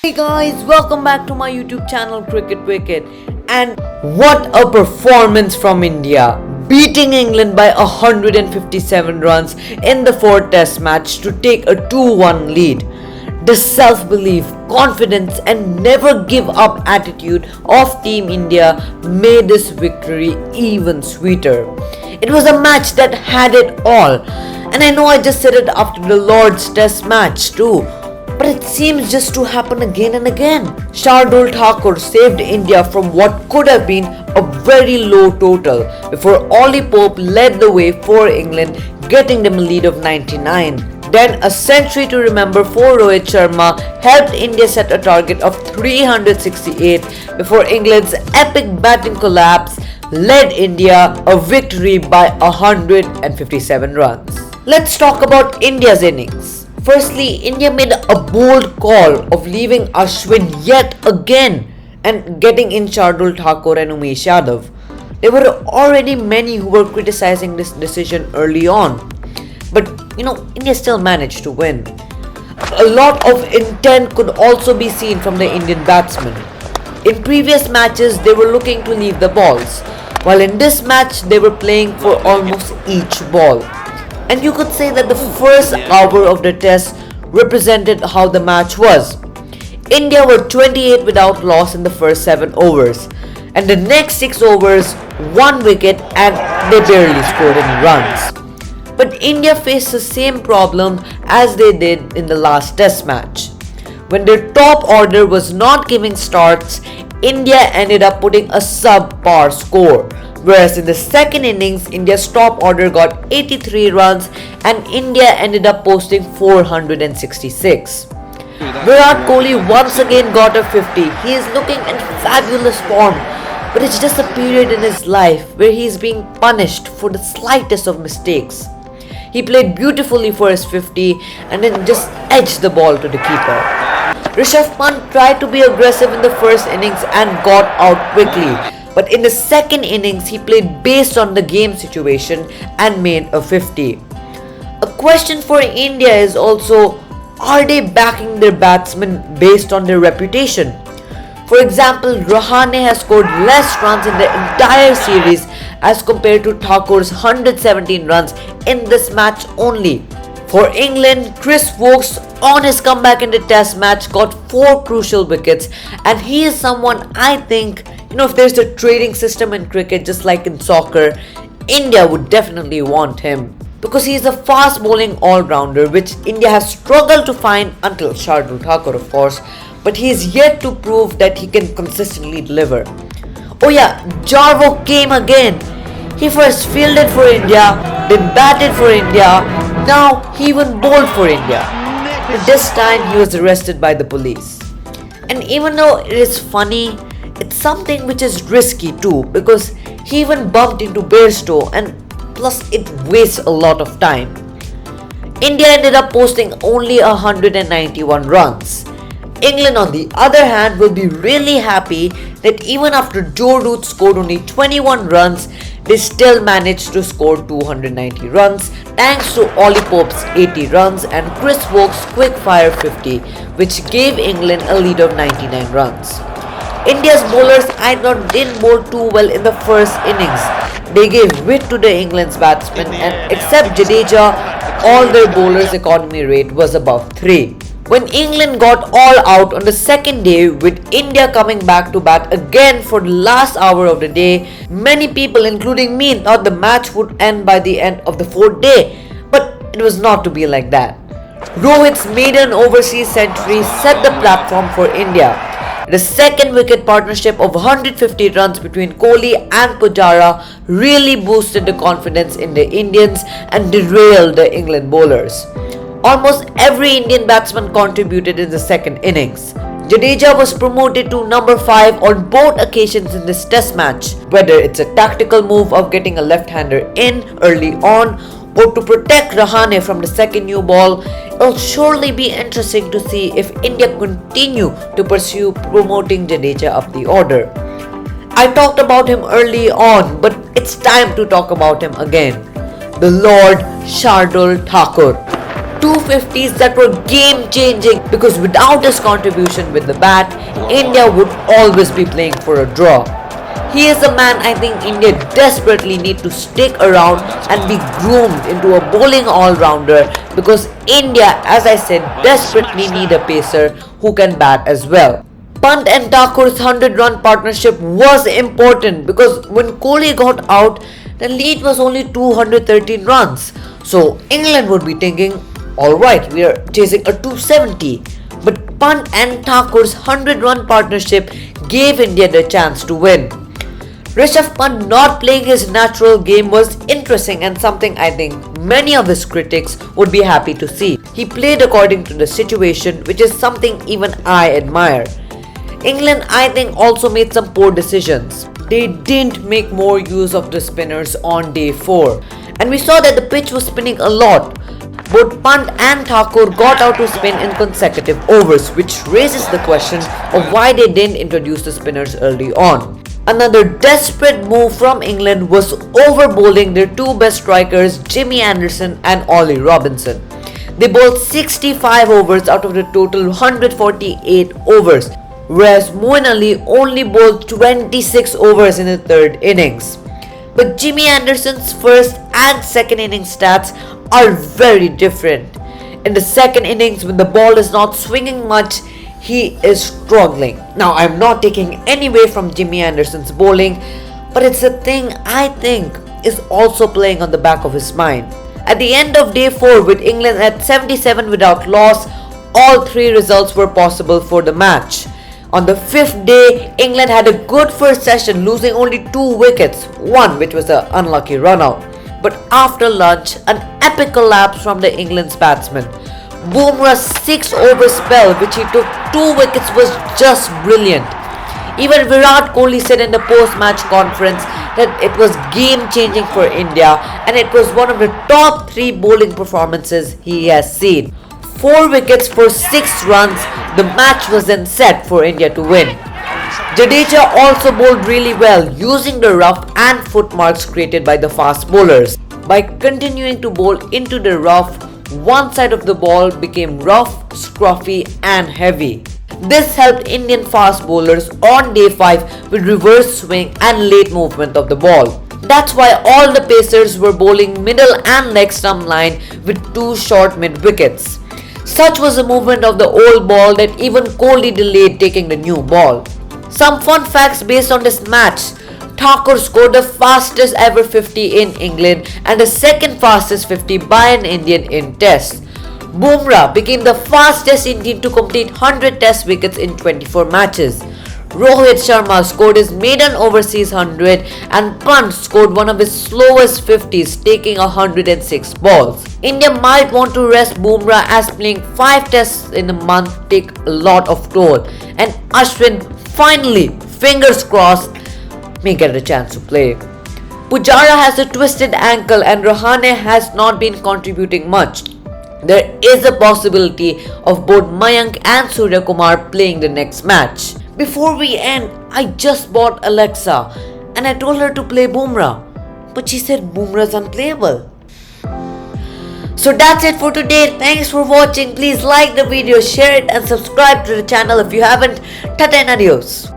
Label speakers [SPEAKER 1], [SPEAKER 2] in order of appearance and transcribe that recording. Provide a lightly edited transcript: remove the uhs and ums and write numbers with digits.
[SPEAKER 1] Hey guys, welcome back to my YouTube channel Wicket. And what a performance from India, beating England by 157 runs in the fourth test match to take a 2-1 lead. The self-belief, confidence and never give up attitude of Team India made this victory even sweeter. It was a match that had it all, and I know I just said it after the Lord's Test match too, but it seems just to happen again and again. Shardl Thakur saved India from what could have been a very low total before Ollie Pope led the way for England, getting them a lead of 99. Then a century to remember for Rohit Sharma helped India set a target of 368 before England's epic batting collapse led India a victory by 157 runs. Let's talk about India's innings. Firstly, India made a bold call of leaving Ashwin yet again and getting in Shardul Thakur and Umesh Yadav. There were already many who were criticizing this decision early on. But India still managed to win. A lot of intent could also be seen from the Indian batsmen. In previous matches, they were looking to leave the balls, while in this match, they were playing for almost each ball. And you could say that the first hour of the test represented how the match was. India were 28 without loss in the first 7 overs, and the next 6 overs, 1 wicket and they barely scored any runs. But India faced the same problem as they did in the last test match. When their top order was not giving starts, India ended up putting a subpar score. Whereas in the second innings, India's top order got 83 runs and India ended up posting 466. Virat Kohli once again got a 50. He is looking in fabulous form, but it's just a period in his life where he is being punished for the slightest of mistakes. He played beautifully for his 50 and then just edged the ball to the keeper. Rishabh Pant tried to be aggressive in the first innings and got out quickly. But in the second innings, he played based on the game situation and made a 50. A question for India is also, are they backing their batsmen based on their reputation? For example, Rahane has scored less runs in the entire series as compared to Thakur's 117 runs in this match only. For England, Chris Woakes on his comeback in the test match got 4 crucial wickets, and he is someone I think, if there's a trading system in cricket just like in soccer, India would definitely want him. Because he is a fast bowling all-rounder which India has struggled to find until Shardul Thakur of course, but he is yet to prove that he can consistently deliver. Oh yeah, Jarvo came again. He first fielded for India, then batted for India, now he even bowled for India. But this time he was arrested by the police. And even though it is funny, it's something which is risky too, because he even bumped into Bairstow and plus it wastes a lot of time. India ended up posting only 191 runs. England on the other hand will be really happy that even after Joe Root scored only 21 runs, they still managed to score 290 runs thanks to Ollie Pope's 80 runs and Chris Woakes' quick-fire 50, which gave England a lead of 99 runs. India's bowlers didn't bowl too well in the first innings. They gave wit to the England's batsmen, and except Jadeja, all their bowlers' economy rate was above 3. When England got all out on the second day with India coming back to bat again for the last hour of the day, many people including me thought the match would end by the end of the 4th day, but it was not to be like that. Rohit's maiden overseas century set the platform for India. The second wicket partnership of 150 runs between Kohli and Pujara really boosted the confidence in the Indians and derailed the England bowlers. Almost every Indian batsman contributed in the second innings. Jadeja was promoted to number 5 on both occasions in this test match. Whether it's a tactical move of getting a left-hander in early on or to protect Rahane from the second new ball, it'll surely be interesting to see if India continue to pursue promoting Jadeja up the order. I talked about him early on, but it's time to talk about him again. The Lord Shardul Thakur. two 50s that were game changing, because without his contribution with the bat, India would always be playing for a draw. He is a man I think India desperately need to stick around and be groomed into a bowling all-rounder, because India, as I said, desperately need a pacer who can bat as well. Pant and Thakur's 100-run partnership was important, because when Kohli got out, the lead was only 213 runs. So England would be thinking, alright, we are chasing a 270. But Pant and Thakur's 100-run partnership gave India the chance to win. Rishabh Pant not playing his natural game was interesting and something I think many of his critics would be happy to see. He played according to the situation, which is something even I admire. England I think also made some poor decisions. They didn't make more use of the spinners on day 4, and we saw that the pitch was spinning a lot. Both Pant and Thakur got out to spin in consecutive overs, which raises the question of why they didn't introduce the spinners early on. Another desperate move from England was over-bowling their two best strikers, Jimmy Anderson and Ollie Robinson. They bowled 65 overs out of the total 148 overs, whereas Moeen Ali only bowled 26 overs in the third innings. But Jimmy Anderson's first and second innings stats are very different. In the second innings, when the ball is not swinging much, he is struggling. Now, I'm not taking any away from Jimmy Anderson's bowling, but it's a thing I think is also playing on the back of his mind. At the end of day 4, with England at 77 without loss, all 3 results were possible for the match. On the 5th day, England had a good first session, losing only 2 wickets, one which was an unlucky run out. But after lunch, an epic collapse from the England's batsman. Bumrah's 6-over spell, which he took 2 wickets, was just brilliant. Even Virat Kohli said in the post-match conference that it was game-changing for India and it was one of the top 3 bowling performances he has seen. 4 wickets for 6 runs, the match was then set for India to win. Jadeja also bowled really well, using the rough and footmarks created by the fast bowlers. By continuing to bowl into the rough, one side of the ball became rough, scruffy and heavy. This helped Indian fast bowlers on day 5 with reverse swing and late movement of the ball. That's why all the pacers were bowling middle and leg stump line with 2 short mid wickets. Such was the movement of the old ball that even Kohli delayed taking the new ball. Some fun facts based on this match. Thakur scored the fastest ever 50 in England and the second fastest 50 by an Indian in Test. Bumrah became the fastest Indian to complete 100 Test wickets in 24 matches. Rohit Sharma scored his maiden overseas 100 and Pant scored one of his slowest 50s, taking 106 balls. India might want to rest Bumrah as playing 5 tests in a month take a lot of toll, and Ashwin finally, fingers crossed, may get a chance to play. Pujara has a twisted ankle and Rahane has not been contributing much. There is a possibility of both Mayank and Surya Kumar playing the next match. Before we end, I just bought Alexa and I told her to play Bumrah, but she said Bumrah's unplayable. So that's it for today. Thanks for watching. Please like the video, share it and subscribe to the channel if you haven't. Tata and adios.